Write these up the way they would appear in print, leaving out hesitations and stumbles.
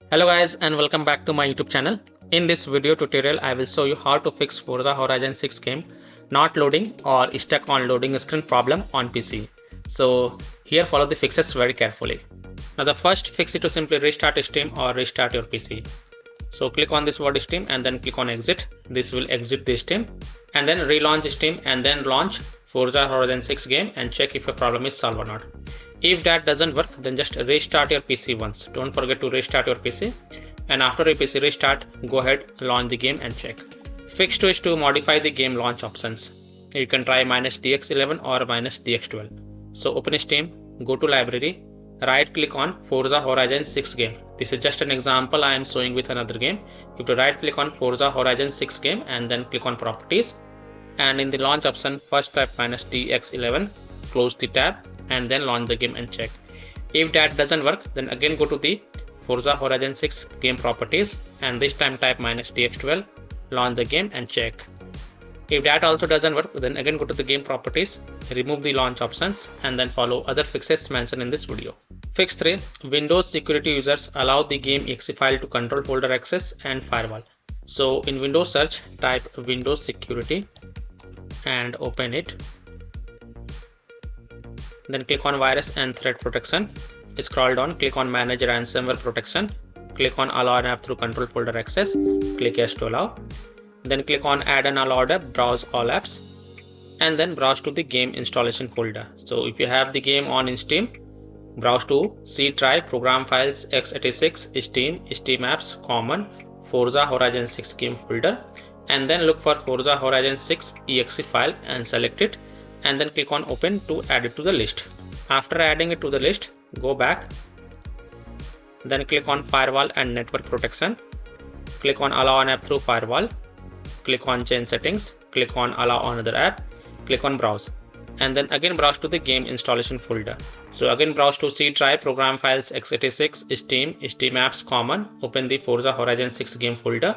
Hello guys and welcome back to my YouTube channel. In this video tutorial I will show you how to fix Forza Horizon 6 game not loading or stuck on loading screen problem on PC. So here follow the fixes very carefully. Now the first fix is to simply restart Steam or restart your PC. So click on this word Steam and then click on exit. This will exit the Steam and then relaunch Steam and then launch Forza Horizon 6 game and check if your problem is solved or not. If that doesn't work, then just restart your PC once. Don't forget to restart your PC, and after your PC restart, go ahead, launch the game and check. Fix to is to modify the game launch options. You can try -DX11 or -DX12. So open Steam, go to library, right click on Forza Horizon 6 game. This is just an example I am showing with another game. You have to right click on Forza Horizon 6 game and then click on properties, and in the launch option first type -DX11, close the tab and then launch the game and check. If that doesn't work, then again go to the Forza Horizon 6 game properties and this time type -DX12, launch the game and check. If that also doesn't work, then again go to the game properties, remove the launch options and then follow other fixes mentioned in this video. Fix 3. Windows security users allow the game exe file to control folder access and firewall. So in Windows search type Windows security and open it. Then click on virus and threat protection. Scroll down, click on manage ransomware protection. Click on allow an app through control folder access. Click yes to allow. Then click on add an allowed app, browse all apps, and then browse to the game installation folder. So if you have the game on in Steam, browse to C drive, program files, x86, Steam, Steam apps, common, Forza Horizon 6 game folder, and then look for Forza Horizon 6 exe file and select it. And then click on open to add it to the list. After adding it to the list, go back, then click on firewall and network protection, click on allow an app through firewall, click on change settings, click on allow another app, click on browse, and then again browse to the game installation folder. So again browse to C drive, program files, x86, Steam, Steam apps, common, open the Forza Horizon 6 game folder,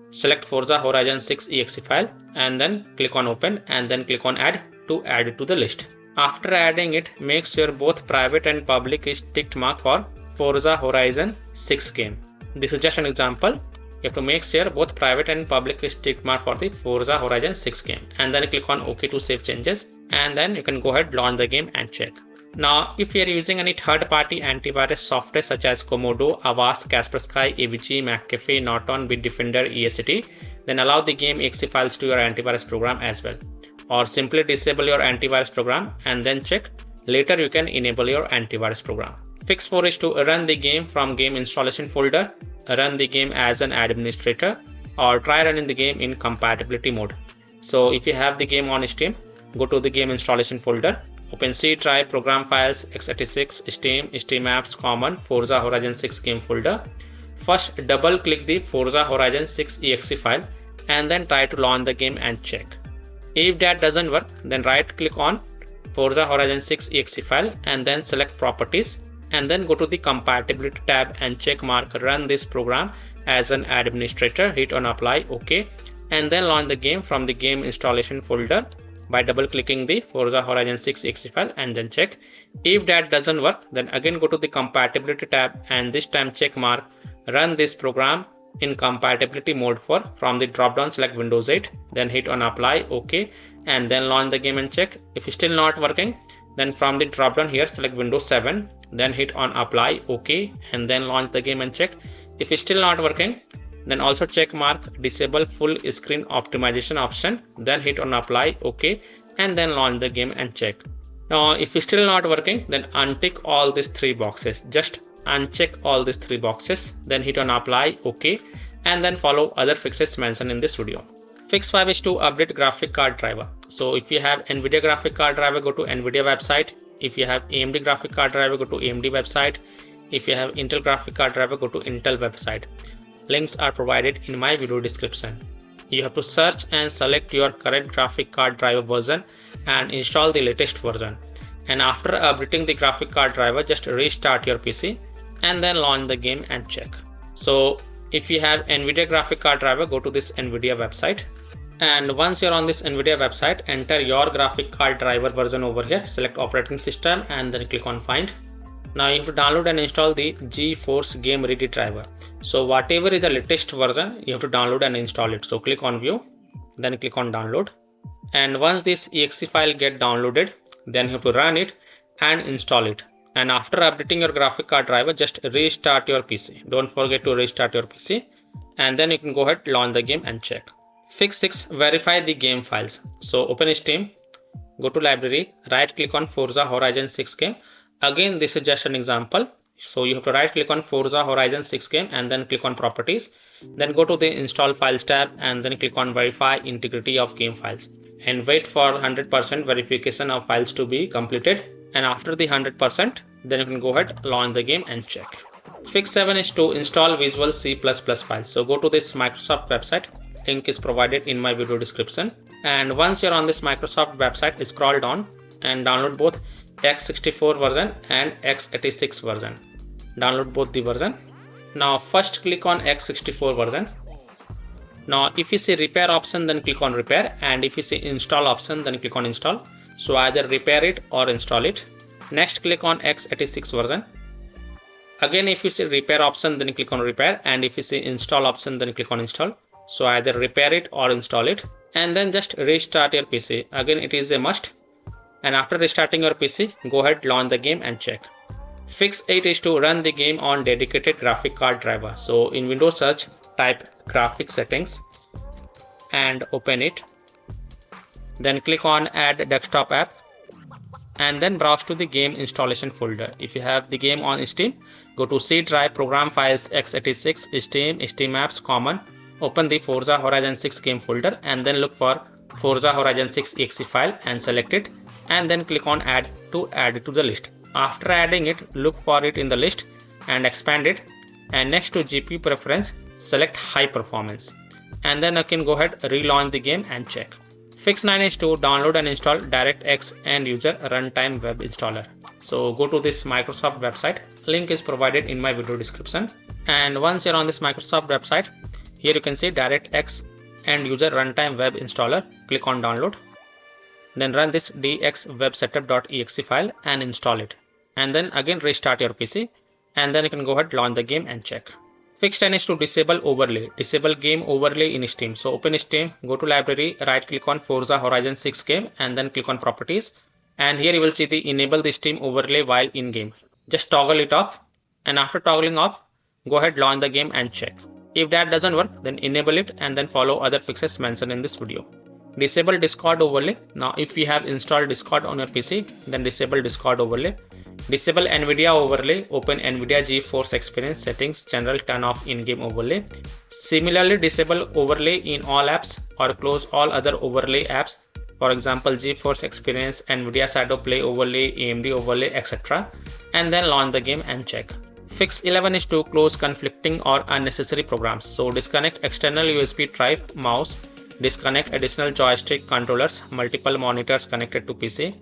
select Forza Horizon 6 exe file and then click on open and then click on add to add it to the list. After adding it, make sure both private and public is ticked mark for Forza Horizon 6 game. This is just an example. You have to make sure both private and public is ticked mark for the Forza Horizon 6 game, and then click on OK to save changes, and then you can go ahead, launch the game and check. Now if you are using any third-party antivirus software such as Komodo, Avast, Kaspersky, AVG, McAfee, Norton, Bitdefender, EST, then allow the game exe files to your antivirus program as well. Or simply disable your antivirus program and then check. Later you can enable your antivirus program. Fix 4 is to run the game from game installation folder, run the game as an administrator, or try running the game in compatibility mode. So if you have the game on Steam, go to the game installation folder, open C drive, program files, x86, Steam, Steam apps, common, Forza Horizon 6 game folder. First double click the Forza Horizon 6 exe file and then try to launch the game and check. If that doesn't work, then right click on Forza Horizon 6 exe file and then select properties and then go to the compatibility tab and check mark run this program as an administrator, hit on apply, OK, and then launch the game from the game installation folder by double clicking the Forza Horizon 6 exe file and then check. If that doesn't work, then again go to the compatibility tab and this time check mark run this program in compatibility mode for from the drop down select Windows 8, then hit on apply, OK, and then launch the game and check. If it's still not working, then from the drop down here select Windows 7, then hit on apply, OK, and then launch the game and check. If it's still not working, then also check mark disable full screen optimization option, then hit on apply, OK, and then launch the game and check. Now if it's still not working, then untick all these three boxes. Just uncheck all these three boxes, then hit on apply, OK, and then follow other fixes mentioned in this video. Fix 5 is to update graphic card driver. So if you have NVIDIA graphic card driver, go to NVIDIA website. If you have AMD graphic card driver, go to AMD website. If you have Intel graphic card driver, go to Intel website. Links are provided in my video description. You have to search and select your current graphic card driver version and install the latest version. And after updating the graphic card driver, just restart your PC and then launch the game and check. So if you have NVIDIA graphic card driver, go to this NVIDIA website, and once you're on this NVIDIA website, enter your graphic card driver version over here, select operating system and then click on find. Now you have to download and install the GeForce Game Ready driver. So whatever is the latest version, you have to download and install it. So click on view, then click on download. And once this exe file get downloaded, then you have to run it and install it. And after updating your graphic card driver, just restart your PC. Don't forget to restart your PC. And then you can go ahead, launch the game and check. Fix 6, verify the game files. So open Steam, go to library, right click on Forza Horizon 6 game. Again, this is just an example. So you have to right click on Forza Horizon 6 game and then click on properties. Then go to the install files tab and then click on verify integrity of game files. And wait for 100% verification of files to be completed. And after the 100%, then you can go ahead, launch the game and check. Fix 7 is to install Visual C++ files. So go to this Microsoft website. Link is provided in my video description. And once you're on this Microsoft website, scroll down and download both x64 version and x86 version. Download both the version. Now first click on x64 version. Now if you see repair option, then click on repair, and if you see install option, then click on install. So either repair it or install it. Next click on x86 version. Again, if you see repair option, then click on repair, and if you see install option, then click on install. So either repair it or install it, and then just restart your PC. Again, it is a must. And after restarting your PC, go ahead, launch the game and check. Fix 8 is to run the game on dedicated graphic card driver. So in Windows search, type graphic settings and open it. Then click on add desktop app and then browse to the game installation folder. If you have the game on Steam, go to C drive, program files, x86, Steam apps, common. Open the Forza Horizon 6 game folder and then look for Forza Horizon 6 exe file and select it, and then click on add it to the list. After adding it, look for it in the list and expand it, and next to GPU preference, select high performance, and then you can go ahead, relaunch the game and check. Fix 9 is to download and install DirectX end user runtime web installer. So go to this Microsoft website. Link is provided in my video description. And once you're on this Microsoft website, here you can see DirectX end user runtime web installer. Click on download. Then run this dxwebsetup.exe file and install it. And then again restart your PC, and then you can go ahead, launch the game and check. Fix 10 is to disable overlay. Disable game overlay in Steam. So open Steam, go to library, right click on Forza Horizon 6 game and then click on properties. And here you will see the enable the Steam overlay while in game. Just toggle it off, and after toggling off, go ahead, launch the game and check. If that doesn't work, then enable it and then follow other fixes mentioned in this video. Disable Discord overlay. Now if you have installed Discord on your PC, then disable Discord overlay. Disable NVIDIA overlay. Open NVIDIA GeForce Experience settings, general, turn off in-game overlay. Similarly, disable overlay in all apps or close all other overlay apps. For example, GeForce Experience, NVIDIA Shadow Play overlay, AMD overlay, etc. And then launch the game and check. Fix 11 is to close conflicting or unnecessary programs. So disconnect external USB drive, mouse, disconnect additional joystick controllers, multiple monitors connected to PC,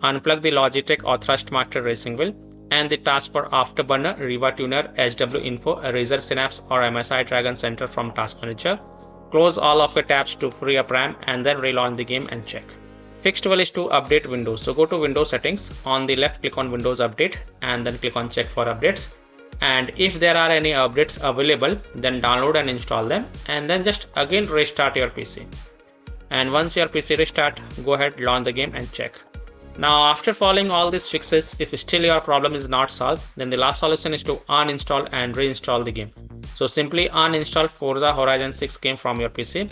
unplug the Logitech or Thrustmaster racing wheel, and the taskbar Afterburner, Riva Tuner, HW Info, Razer Synapse or MSI Dragon Center from Task Manager. Close all of your tabs to free up RAM and then relaunch the game and check. Fix 12 is to update Windows. So go to Windows settings. On the left, click on Windows Update and then click on check for updates. And if there are any updates available, then download and install them, and then just again restart your PC. And once your PC restart, go ahead, launch the game and check. Now after following all these fixes, if still your problem is not solved, then the last solution is to uninstall and reinstall the game. So simply uninstall Forza Horizon 6 game from your PC,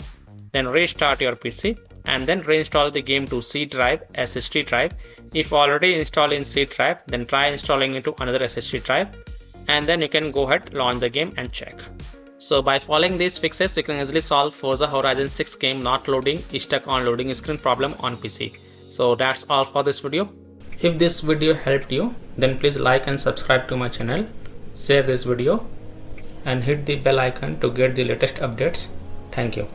then restart your PC, and then reinstall the game to C drive, SSD drive. If already installed in C drive, then try installing it to another SSD drive, and then you can go ahead, launch the game and check. So by following these fixes, you can easily solve Forza Horizon 6 game not loading, stuck on loading screen problem on PC. So that's all for this video. If this video helped you, then please like and subscribe to my channel, share this video and hit the bell icon to get the latest updates. Thank you.